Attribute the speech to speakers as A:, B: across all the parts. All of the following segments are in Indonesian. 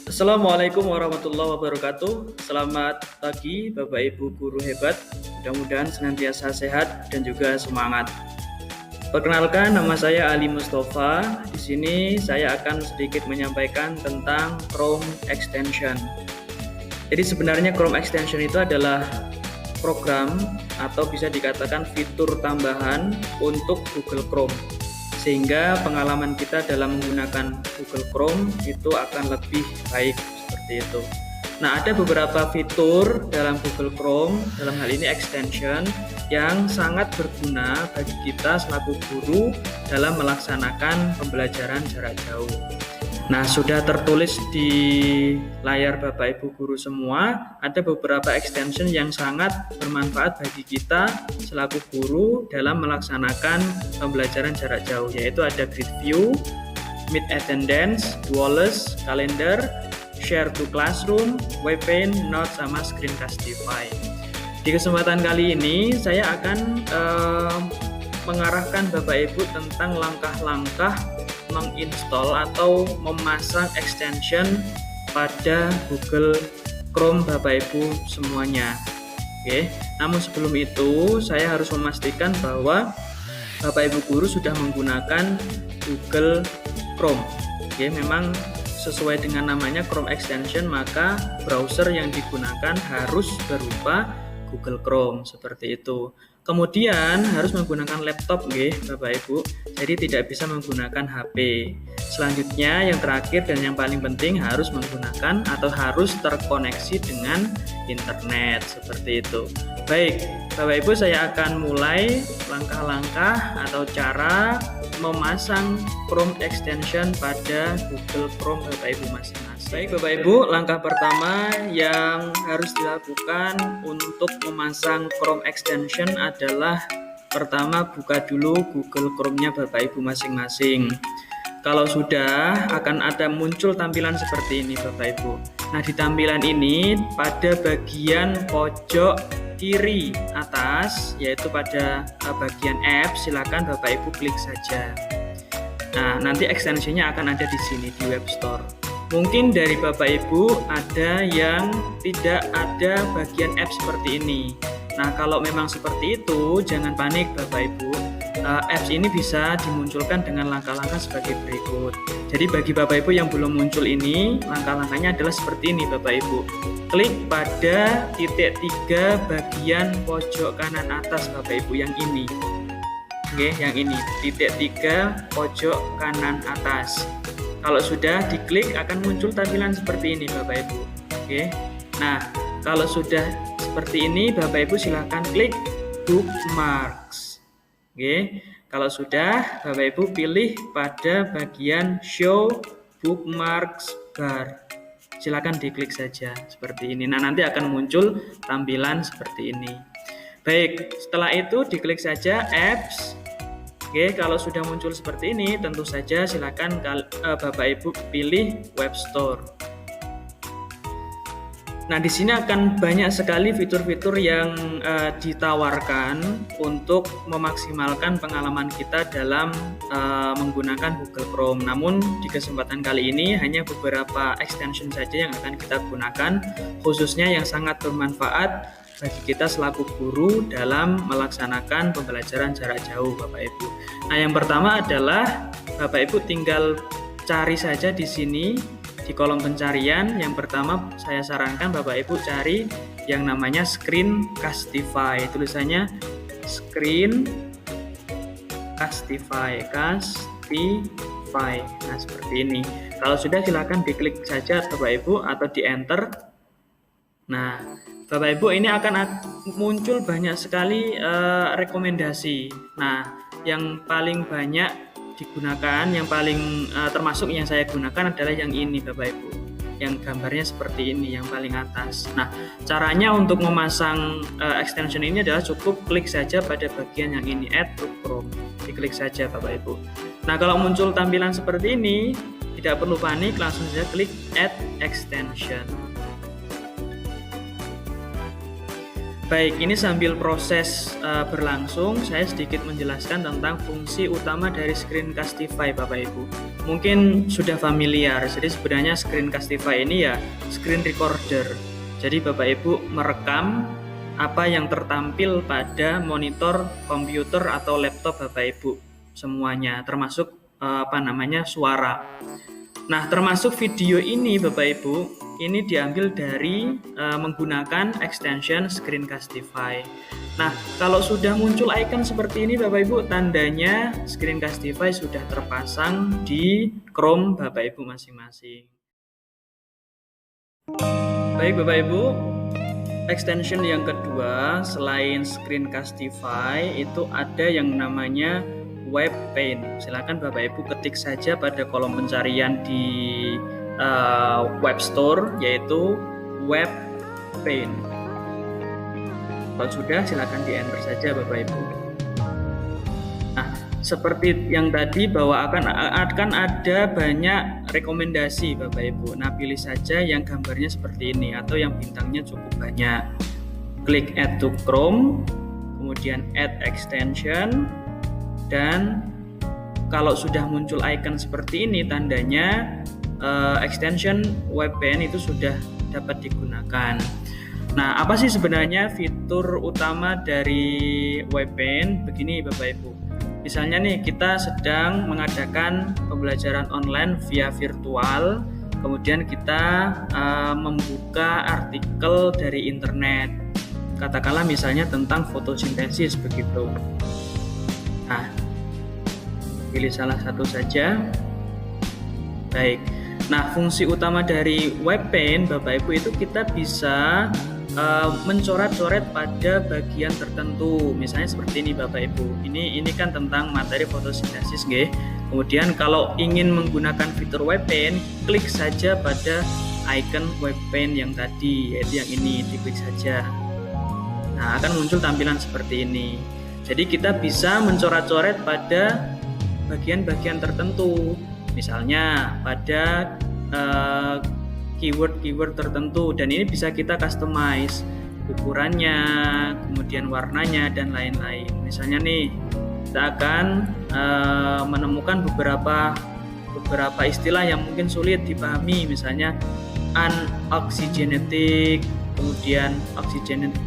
A: Assalamualaikum warahmatullahi wabarakatuh. Selamat pagi Bapak Ibu guru hebat. Mudah-mudahan senantiasa sehat dan juga semangat. Perkenalkan, nama saya Ali Mustafa. Di sini saya akan sedikit menyampaikan tentang Chrome Extension. Jadi sebenarnya Chrome Extension itu adalah program atau bisa dikatakan fitur tambahan untuk Google Chrome, sehingga pengalaman kita dalam menggunakan Google Chrome itu akan lebih baik seperti itu. Nah, ada beberapa fitur dalam Google Chrome, dalam hal ini extension, yang sangat berguna bagi kita selaku guru dalam melaksanakan pembelajaran jarak jauh. Nah, sudah tertulis di layar Bapak Ibu guru semua, ada beberapa extension yang sangat bermanfaat bagi kita selaku guru dalam melaksanakan pembelajaran jarak jauh, yaitu ada Grid View, Meet Attendance, Wallace, Calendar, Share to Classroom, Webpaint, Notes, sama Screencastify. Di kesempatan kali ini saya akan mengarahkan Bapak Ibu tentang langkah-langkah menginstall atau memasang extension pada Google Chrome Bapak Ibu semuanya. Oke, namun sebelum itu saya harus memastikan bahwa Bapak Ibu guru sudah menggunakan Google Chrome. Oke, memang sesuai dengan namanya Chrome Extension, maka browser yang digunakan harus berupa Google Chrome seperti itu. Kemudian harus menggunakan laptop Bapak Ibu, jadi tidak bisa menggunakan HP. Selanjutnya yang terakhir dan yang paling penting harus menggunakan atau harus terkoneksi dengan internet seperti itu. Baik, Bapak Ibu, saya akan mulai langkah-langkah atau cara memasang Chrome Extension pada Google Chrome Bapak Ibu masing-masing. Baik Bapak Ibu, langkah pertama yang harus dilakukan untuk memasang Chrome Extension adalah pertama buka dulu Google Chrome-nya Bapak Ibu masing-masing. Kalau sudah, akan ada muncul tampilan seperti ini Bapak Ibu. Nah, di tampilan ini pada bagian pojok kiri atas, yaitu pada bagian apps, silakan Bapak Ibu klik saja. Nah, nanti extensionnya akan ada di sini di Web Store. Mungkin dari Bapak Ibu ada yang tidak ada bagian app seperti ini. Nah, kalau memang seperti itu, jangan panik Bapak Ibu. Apps ini bisa dimunculkan dengan langkah-langkah sebagai berikut. Jadi bagi Bapak Ibu yang belum muncul ini, langkah-langkahnya adalah seperti ini Bapak Ibu. Klik pada titik 3 bagian pojok kanan atas Bapak Ibu yang ini. Oke, yang ini, titik 3 pojok kanan atas. Kalau sudah diklik akan muncul tampilan seperti ini Bapak Ibu. Oke. Nah, kalau sudah seperti ini Bapak Ibu silahkan klik bookmarks. Oke. Kalau sudah Bapak Ibu pilih pada bagian show bookmarks bar. Silakan diklik saja seperti ini. Nah, nanti akan muncul tampilan seperti ini. Baik, setelah itu diklik saja apps. Oke, kalau sudah muncul seperti ini, tentu saja silakan Bapak Ibu pilih Web Store. Nah, di sini akan banyak sekali fitur-fitur yang ditawarkan untuk memaksimalkan pengalaman kita dalam menggunakan Google Chrome. Namun di kesempatan kali ini hanya beberapa extension saja yang akan kita gunakan, khususnya yang sangat bermanfaat bagi kita selaku guru dalam melaksanakan pembelajaran jarak jauh Bapak Ibu. Nah, yang pertama adalah Bapak Ibu tinggal cari saja di sini di kolom pencarian. Yang pertama saya sarankan Bapak Ibu cari yang namanya Screencastify. Tulisannya Screencastify, Nah, seperti ini. Kalau sudah silakan diklik saja Bapak Ibu atau di enter. Nah, Bapak Ibu, ini akan muncul banyak sekali rekomendasi. Nah, yang paling banyak digunakan, yang paling termasuk yang saya gunakan adalah yang ini Bapak Ibu. Yang gambarnya seperti ini, yang paling atas. Nah, caranya untuk memasang extension ini adalah cukup klik saja pada bagian yang ini, Add to Chrome. Diklik saja Bapak Ibu. Nah, kalau muncul tampilan seperti ini, tidak perlu panik, langsung saja klik Add Extension. Baik, ini sambil proses berlangsung, saya sedikit menjelaskan tentang fungsi utama dari Screencastify Bapak Ibu. mungkin sudah familiar. Jadi sebenarnya Screencastify ini ya screen recorder. Jadi Bapak Ibu merekam apa yang tertampil pada monitor komputer atau laptop Bapak Ibu semuanya, termasuk suara. Nah, termasuk video ini Bapak Ibu, ini diambil dari menggunakan extension Screencastify. Nah, kalau sudah muncul icon seperti ini Bapak Ibu, tandanya Screencastify sudah terpasang di Chrome Bapak Ibu masing-masing. Baik Bapak Ibu, extension yang kedua selain Screencastify itu ada yang namanya WebPaint. Silakan Bapak Ibu ketik saja pada kolom pencarian di Web Store, yaitu WebPaint. Kalau sudah, silakan di enter saja Bapak Ibu. Nah, seperti yang tadi bahwa akan ada banyak rekomendasi Bapak Ibu. Nah, pilih saja yang gambarnya seperti ini atau yang bintangnya cukup banyak. Klik Add to Chrome, kemudian Add Extension, dan kalau sudah muncul icon seperti ini, tandanya extension WebPaint itu sudah dapat digunakan. Nah, apa sih sebenarnya fitur utama dari WebPaint? Begini Bapak Ibu. Misalnya nih, kita sedang mengadakan pembelajaran online via virtual, kemudian kita membuka artikel dari internet. Katakanlah misalnya tentang fotosintesis begitu. Nah, pilih salah satu saja. Baik. Nah, fungsi utama dari WebPaint Bapak Ibu itu kita bisa mencoret-coret pada bagian tertentu. Misalnya seperti ini Bapak Ibu. Ini kan tentang materi fotosintesis nggih. Kemudian kalau ingin menggunakan fitur WebPaint, klik saja pada icon WebPaint yang tadi, yaitu yang ini, diklik saja. Nah, akan muncul tampilan seperti ini. Jadi kita bisa mencoret-coret pada bagian-bagian tertentu. Misalnya pada keyword tertentu, dan ini bisa kita customize ukurannya, kemudian warnanya, dan lain-lain. Misalnya nih, kita akan menemukan beberapa istilah yang mungkin sulit dipahami, misalnya unoxygenated, kemudian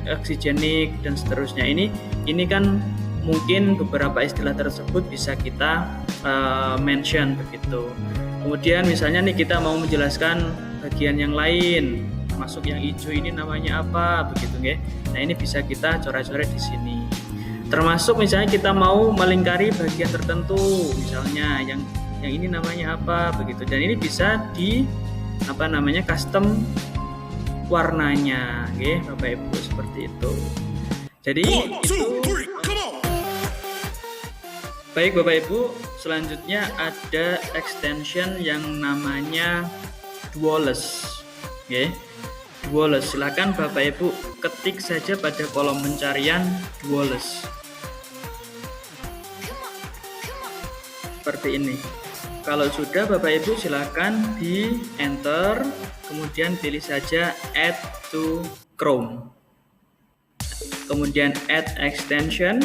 A: oxygenic, dan seterusnya. Ini kan mungkin beberapa istilah tersebut bisa kita mention begitu. Kemudian misalnya nih kita mau menjelaskan bagian yang lain, masuk yang hijau ini namanya apa begitu nggih. Nah, ini bisa kita coret-coret di sini. Termasuk misalnya kita mau melingkari bagian tertentu, misalnya yang ini namanya apa begitu. Dan ini bisa di custom warnanya nggih Bapak Ibu, seperti itu. Jadi baik Bapak Ibu, selanjutnya ada extension yang namanya Dualess. Oke. Dualess. Silakan Bapak Ibu ketik saja pada kolom pencarian Dualess. Seperti ini. Kalau sudah Bapak Ibu silakan di enter, kemudian pilih saja Add to Chrome. Kemudian Add Extension.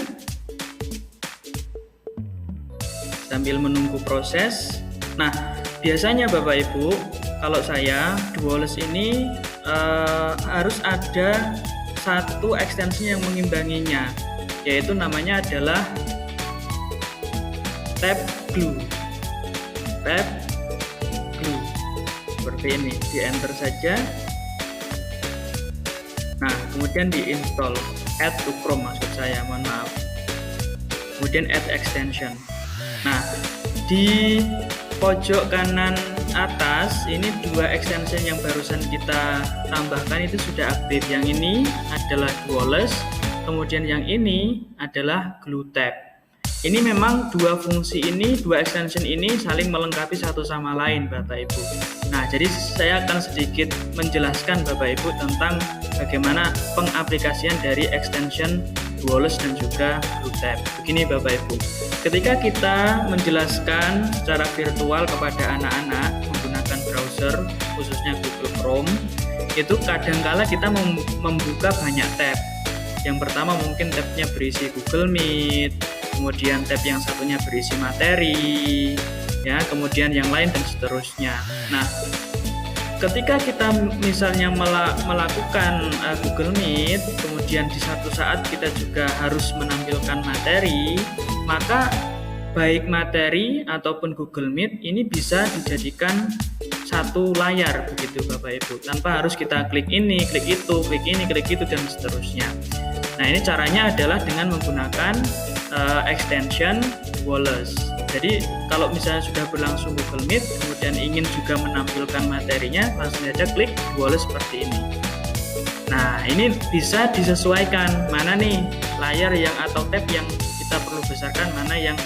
A: Sambil menunggu proses. Nah, biasanya Bapak Ibu, kalau saya Dualess ini harus ada satu ekstensi yang mengimbanginya, yaitu namanya adalah Tab Glue. Tab Glue. Seperti ini, di enter saja. Nah, kemudian di install, Add to Chrome maksud saya, mohon maaf. Kemudian Add Extension. Nah, di pojok kanan atas ini dua extension yang barusan kita tambahkan itu sudah aktif. Yang ini adalah Dualess, kemudian yang ini adalah Glue Tab. Ini memang dua fungsi ini, dua extension ini saling melengkapi satu sama lain Bapak Ibu. Nah, jadi saya akan sedikit menjelaskan Bapak Ibu tentang bagaimana pengaplikasian dari extension Dualess dan juga Glue Tab. Begini Bapak Ibu, ketika kita menjelaskan secara virtual kepada anak-anak menggunakan browser, khususnya Google Chrome, itu kadangkala kita membuka banyak tab. Yang pertama mungkin tabnya berisi Google Meet, kemudian tab yang satunya berisi materi, ya, kemudian yang lain dan seterusnya. Nah, ketika kita misalnya melakukan Google Meet, kemudian di satu saat kita juga harus menampilkan materi, maka baik materi ataupun Google Meet ini bisa dijadikan satu layar begitu Bapak Ibu, tanpa harus kita klik ini, klik itu, klik ini, klik itu, dan seterusnya. Nah, ini caranya adalah dengan menggunakan extension Wallace. Jadi kalau misalnya sudah berlangsung Google Meet, kemudian ingin juga menampilkan materinya, langsung saja klik Wallace seperti ini. Nah, ini bisa disesuaikan mana nih layar yang atau tab yang kita perlu besarkan, mana yang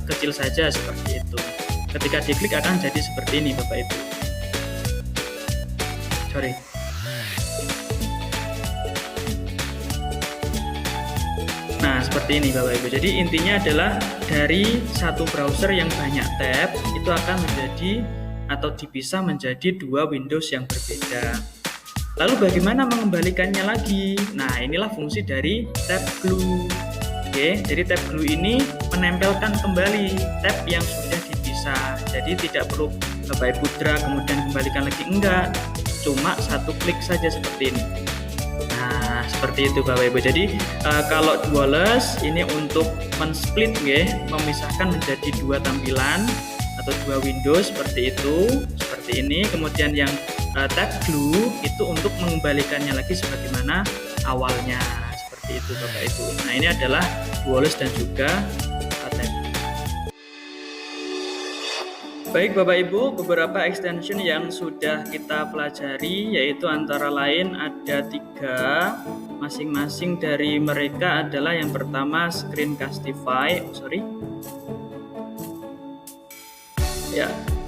A: kecil saja seperti itu. Ketika diklik akan jadi seperti ini Bapak Ibu. Sorry. Nah, seperti ini Bapak Ibu. Jadi intinya adalah dari satu browser yang banyak tab itu akan menjadi atau dipisah menjadi dua Windows yang berbeda. Lalu bagaimana mengembalikannya lagi? Nah, inilah fungsi dari tab glue. Oke, jadi tab glue ini menempelkan kembali tab yang sudah dipisah. Jadi tidak perlu Bapak Ibu drag kemudian kembalikan lagi, enggak. Cuma satu klik saja seperti ini. Nah, seperti itu Bapak Ibu. Jadi kalau Wallace ini untuk men-split memisahkan menjadi dua tampilan atau dua Windows seperti itu, seperti ini. Kemudian yang tab glue itu untuk mengembalikannya lagi sebagaimana awalnya, seperti itu Bapak Ibu. Nah, ini adalah Wallace dan juga tab. Baik Bapak Ibu, beberapa extension yang sudah kita pelajari yaitu antara lain ada 3, masing-masing dari mereka adalah yang pertama Screencastify,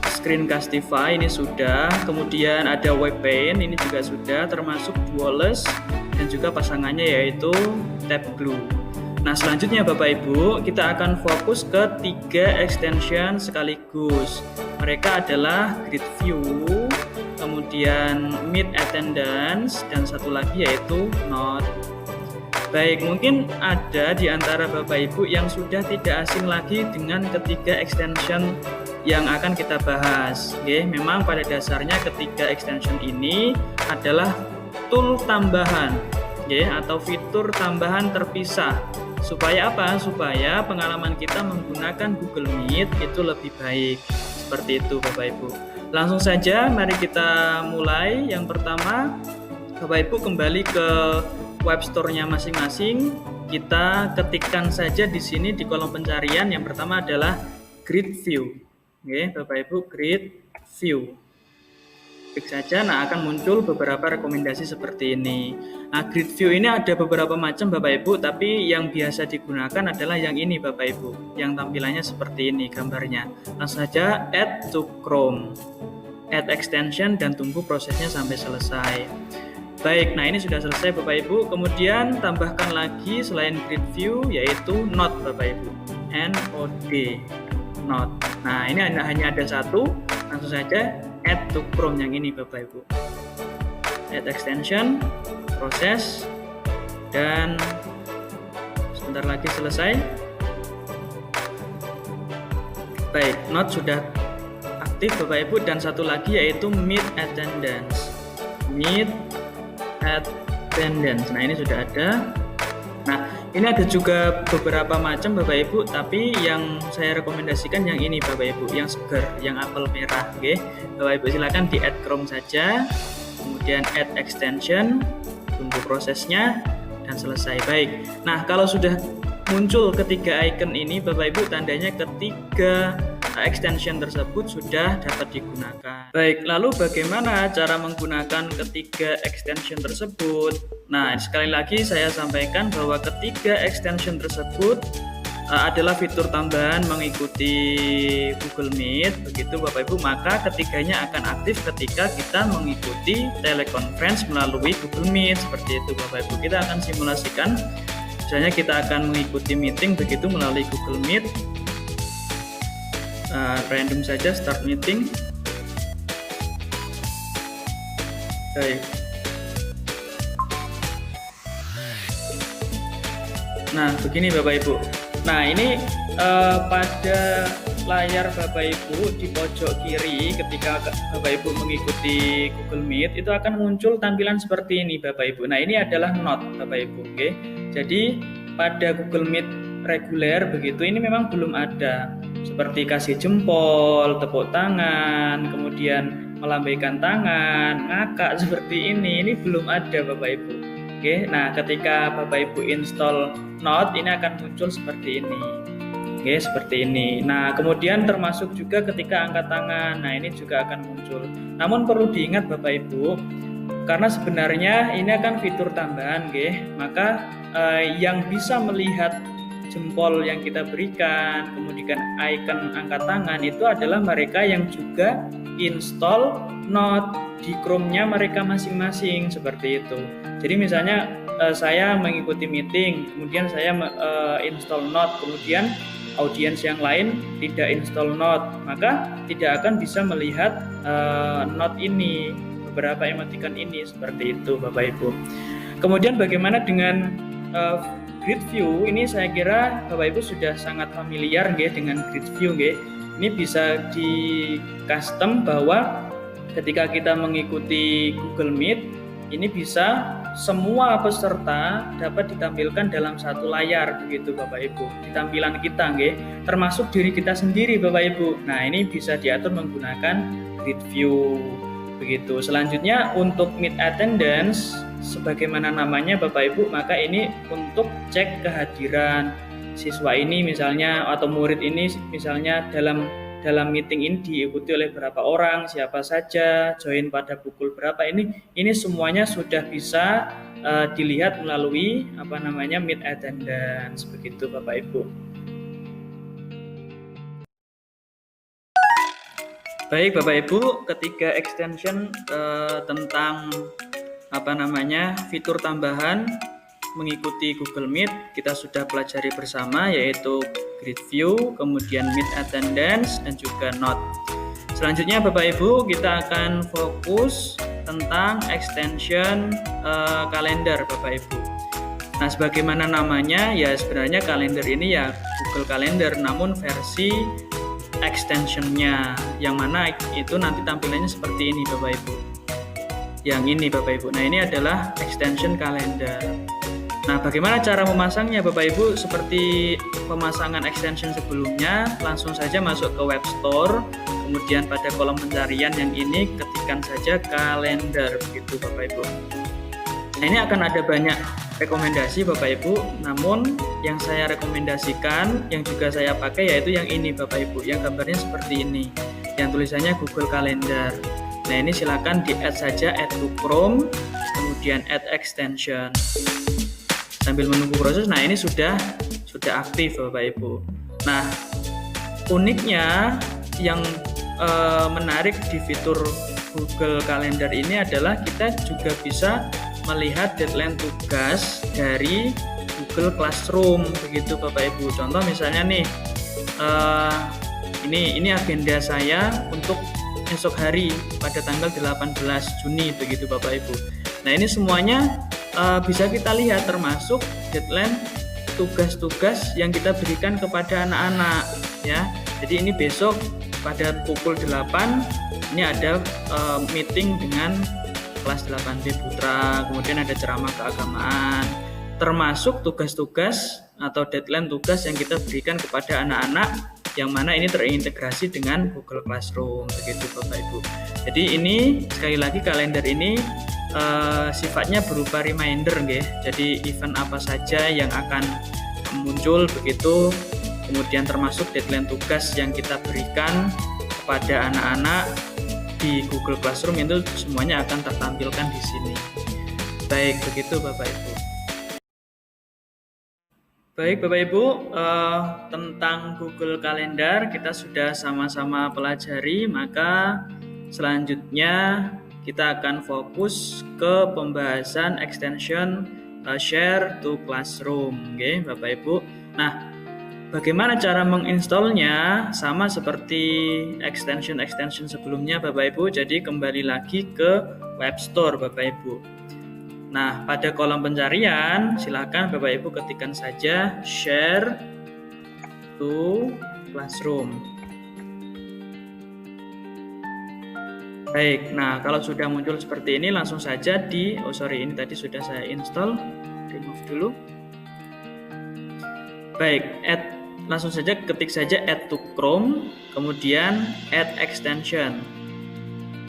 A: Screencastify ini sudah, kemudian ada Webpaint ini juga sudah, termasuk Wallace dan juga pasangannya yaitu tab glue. Nah, selanjutnya Bapak Ibu, kita akan fokus ke 3 extension sekaligus. Mereka adalah Grid View, kemudian Meet Attendance, dan satu lagi yaitu Note. Baik, mungkin ada di antara Bapak Ibu yang sudah tidak asing lagi dengan ketiga extension yang akan kita bahas. Memang pada dasarnya ketiga extension ini adalah tool tambahan atau fitur tambahan terpisah. Supaya apa? Supaya pengalaman kita menggunakan Google Meet itu lebih baik. Seperti itu Bapak Ibu. Langsung saja mari kita mulai. Yang pertama, Bapak Ibu kembali ke web store-nya masing-masing. Kita ketikkan saja di sini di kolom pencarian. Yang pertama adalah Grid View. Bapak Ibu, Grid View. Klik saja, nah akan muncul beberapa rekomendasi seperti ini. Nah, Grid View ini ada beberapa macam Bapak Ibu, tapi yang biasa digunakan adalah yang ini Bapak Ibu, yang tampilannya seperti ini gambarnya. Langsung saja Add to Chrome, Add Extension, dan tunggu prosesnya sampai selesai. Baik, nah ini sudah selesai Bapak Ibu. Kemudian tambahkan lagi selain Grid View yaitu Note Bapak Ibu, Node, Note. Nah, ini hanya ada satu, langsung saja Add to Chrome yang ini Bapak Ibu. Add extension, proses, dan sebentar lagi selesai. Baik, Note sudah aktif Bapak Ibu, dan satu lagi yaitu Meet Attendance. Meet Attendance. Nah, ini sudah ada. Nah, ini ada juga beberapa macam Bapak Ibu, tapi yang saya rekomendasikan yang ini Bapak Ibu, yang segar, yang apel merah. Bapak Ibu silakan di add Chrome saja, kemudian add extension, tunggu prosesnya, dan selesai. Baik. Nah, kalau sudah muncul ketiga icon ini Bapak Ibu, tandanya ketiga extension tersebut sudah dapat digunakan. Baik, lalu bagaimana cara menggunakan ketiga extension tersebut? Nah, sekali lagi saya sampaikan bahwa ketiga extension tersebut adalah fitur tambahan mengikuti Google Meet, begitu Bapak Ibu, maka ketiganya akan aktif ketika kita mengikuti teleconference melalui Google Meet, seperti itu Bapak Ibu. Kita akan simulasikan, misalnya kita akan mengikuti meeting begitu melalui Google Meet. Random saja start meeting. Baik. Nah, begini Bapak Ibu. Nah, ini pada layar Bapak Ibu di pojok kiri ketika Bapak Ibu mengikuti Google Meet itu akan muncul tampilan seperti ini Bapak Ibu. Nah, ini adalah note Bapak Ibu, oke. Jadi pada Google Meet reguler begitu ini memang belum ada seperti kasih jempol, tepuk tangan, kemudian melambaikan tangan, ngakak seperti ini belum ada Bapak Ibu. Oke, nah ketika Bapak Ibu install Note ini akan muncul seperti ini. Oke, seperti ini. Nah, kemudian termasuk juga ketika angkat tangan. Nah, ini juga akan muncul. Namun perlu diingat Bapak Ibu, karena sebenarnya ini akan fitur tambahan, maka yang bisa melihat jempol yang kita berikan, kemudian icon angkat tangan itu adalah mereka yang juga install Note di Chrome-nya mereka masing-masing seperti itu. Jadi misalnya saya mengikuti meeting, kemudian saya install Note, kemudian audiens yang lain tidak install Note, maka tidak akan bisa melihat Note ini, beberapa emoticon ini seperti itu Bapak Ibu. Kemudian bagaimana dengan grid view? Ini saya kira Bapak Ibu sudah sangat familiar dengan grid view. Ini bisa di custom bahwa ketika kita mengikuti Google Meet, ini bisa semua peserta dapat ditampilkan dalam satu layar begitu Bapak Ibu. Di tampilan kita termasuk diri kita sendiri Bapak Ibu. Nah, ini bisa diatur menggunakan grid view begitu. Selanjutnya untuk Meet Attendance sebagaimana namanya Bapak Ibu, maka ini untuk cek kehadiran siswa ini misalnya atau murid ini misalnya dalam meeting ini diikuti oleh berapa orang, siapa saja, join pada pukul berapa, ini semuanya sudah bisa dilihat melalui Meet Attendance begitu Bapak Ibu. Baik Bapak Ibu, ketiga extension tentang fitur tambahan mengikuti Google Meet kita sudah pelajari bersama, yaitu Grid View, kemudian Meet Attendance, dan juga Note. Selanjutnya Bapak Ibu, kita akan fokus tentang extension kalender Bapak Ibu. Nah, sebagaimana namanya, ya sebenarnya kalender ini ya Google Calendar, namun versi extensionnya, yang mana itu nanti tampilannya seperti ini Bapak Ibu. Yang ini Bapak Ibu. Nah, ini adalah extension kalender. Nah, bagaimana cara memasangnya Bapak Ibu? Seperti pemasangan extension sebelumnya, langsung saja masuk ke Web Store, kemudian pada kolom pencarian yang ini ketikkan saja kalender begitu Bapak Ibu. Nah, ini akan ada banyak rekomendasi Bapak Ibu, namun yang saya rekomendasikan, yang juga saya pakai yaitu yang ini Bapak Ibu, yang gambarnya seperti ini, yang tulisannya Google Calendar. Nah, ini silakan di-add saja, add to Chrome, kemudian add extension. Sambil menunggu proses, nah ini sudah aktif Bapak Ibu. Nah, uniknya yang menarik di fitur Google Calendar ini adalah kita juga bisa melihat deadline tugas dari Google Classroom begitu Bapak Ibu. Contoh misalnya nih, ini agenda saya untuk esok hari pada tanggal 18 Juni begitu Bapak Ibu. Nah, ini semuanya bisa kita lihat, termasuk deadline tugas-tugas yang kita berikan kepada anak-anak ya. Jadi ini besok pada pukul 8 ini ada meeting dengan kelas 8B Putra, kemudian ada ceramah keagamaan, termasuk tugas-tugas atau deadline tugas yang kita berikan kepada anak-anak, yang mana ini terintegrasi dengan Google Classroom begitu Bapak Ibu. Jadi ini sekali lagi kalender ini sifatnya berupa reminder Jadi event apa saja yang akan muncul begitu, kemudian termasuk deadline tugas yang kita berikan kepada anak-anak di Google Classroom itu semuanya akan tertampilkan di sini. Baik, begitu Bapak Ibu. Baik Bapak Ibu, tentang Google Calendar kita sudah sama-sama pelajari, maka selanjutnya kita akan fokus ke pembahasan extension Share to Classroom, Bapak Ibu. Nah, bagaimana cara menginstallnya? Sama seperti extension sebelumnya Bapak Ibu. Jadi kembali lagi ke Web Store Bapak Ibu. Nah, pada kolom pencarian silakan Bapak Ibu ketikkan saja Share to Classroom. Baik, nah kalau sudah muncul seperti ini langsung saja ini tadi sudah saya install, remove dulu. Baik, langsung saja ketik saja add to Chrome, kemudian add extension.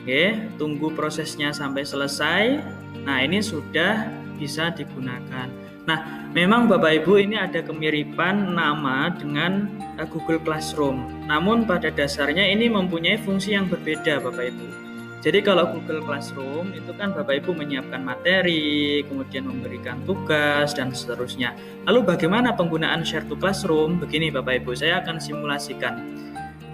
A: Oke, tunggu prosesnya sampai selesai. Nah, ini sudah bisa digunakan. Nah, memang Bapak Ibu ini ada kemiripan nama dengan Google Classroom. Namun pada dasarnya ini mempunyai fungsi yang berbeda Bapak Ibu. Jadi kalau Google Classroom itu kan Bapak Ibu menyiapkan materi, kemudian memberikan tugas dan seterusnya. Lalu bagaimana penggunaan Share to Classroom? Begini Bapak Ibu, saya akan simulasikan.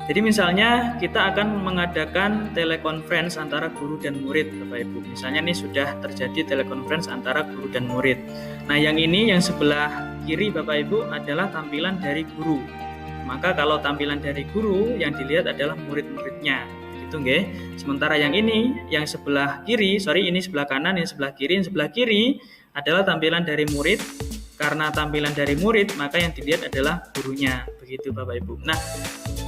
A: Jadi misalnya kita akan mengadakan telekonferensi antara guru dan murid Bapak Ibu. Misalnya nih sudah terjadi telekonferensi antara guru dan murid. Nah yang ini yang sebelah kiri Bapak Ibu adalah tampilan dari guru. Maka kalau tampilan dari guru yang dilihat adalah murid-muridnya. Gitu nggih. Sementara yang ini yang sebelah kiri, ini sebelah kanan, ini sebelah kiri. Yang sebelah kiri adalah tampilan dari murid. Karena tampilan dari murid, maka yang dilihat adalah gurunya. Begitu Bapak Ibu. Nah,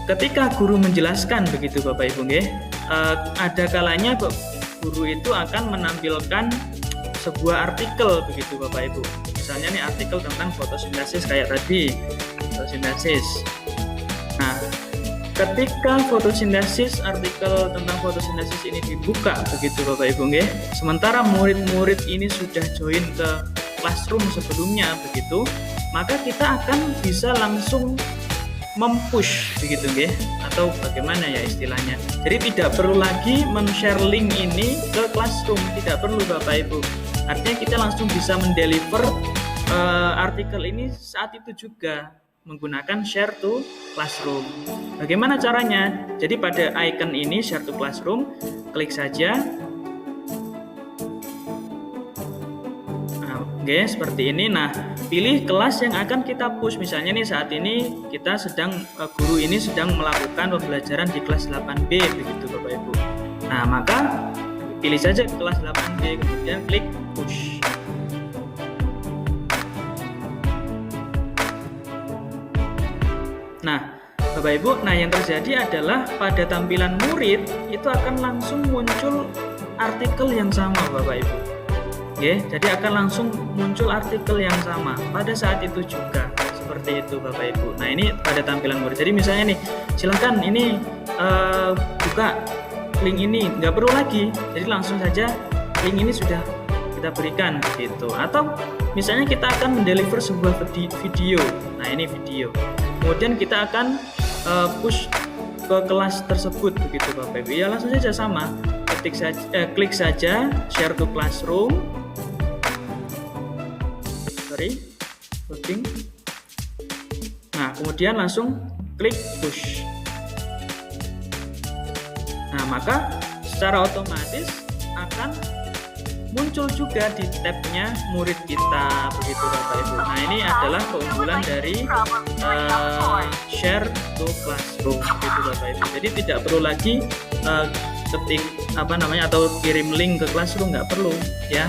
A: ketika guru menjelaskan begitu Bapak Ibu nggih, ada kalanya guru itu akan menampilkan sebuah artikel begitu Bapak Ibu. Misalnya nih artikel tentang fotosintesis kayak tadi, fotosintesis. Nah, ketika artikel tentang fotosintesis ini dibuka begitu Bapak Ibu nggih, sementara murid-murid ini sudah join ke Classroom sebelumnya begitu, maka kita akan bisa langsung mempush begitu nggih, atau bagaimana ya istilahnya. Jadi tidak perlu lagi men-share link ini ke Classroom, tidak perlu Bapak Ibu. Artinya kita langsung bisa mendeliver artikel ini saat itu juga menggunakan Share to Classroom. Bagaimana caranya? Jadi pada icon ini Share to Classroom, klik saja. Oke, seperti ini. Nah, pilih kelas yang akan kita push. Misalnya nih saat ini kita guru ini sedang melakukan pembelajaran di kelas 8B begitu Bapak Ibu. Nah, maka pilih saja kelas 8B kemudian klik push. Nah, Bapak Ibu, yang terjadi adalah pada tampilan murid itu akan langsung muncul artikel yang sama Bapak Ibu. Oke, jadi akan langsung muncul artikel yang sama pada saat itu juga seperti itu Bapak Ibu. Nah ini pada tampilan murid. Jadi misalnya nih, silahkan ini buka link ini, nggak perlu lagi. Jadi langsung saja link ini sudah kita berikan gitu. Atau misalnya kita akan mendeliver sebuah video. Nah ini video. Kemudian kita akan push ke kelas tersebut begitu Bapak Ibu. Ya langsung saja sama. Klik saja Share to Classroom. Loading. Nah, kemudian langsung klik push. Nah, maka secara otomatis akan muncul juga di tabnya murid kita begitu Bapak Ibu. Nah, ini adalah keunggulan dari Share to Classroom begitu Bapak Ibu. Jadi tidak perlu lagi ketik atau kirim link ke Classroom, nggak perlu ya.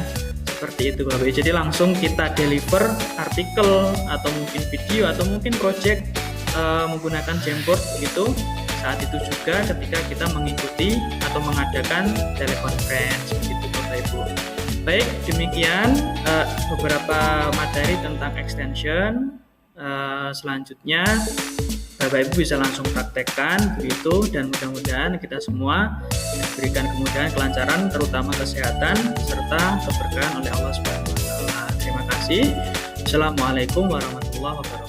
A: Seperti itu Bapak Ibu. Jadi langsung kita deliver artikel atau mungkin video atau mungkin project menggunakan Jamboard begitu saat itu juga ketika kita mengikuti atau mengadakan telekonferensi begitu Bapak Ibu. Baik, demikian beberapa materi tentang extension. Selanjutnya Bapak Ibu bisa langsung praktekkan begitu, dan mudah-mudahan kita semua diberikan kemudahan, kelancaran, terutama kesehatan serta keberkahan oleh Allah Subhanahu wa taala. Terima kasih. Assalamualaikum warahmatullahi wabarakatuh.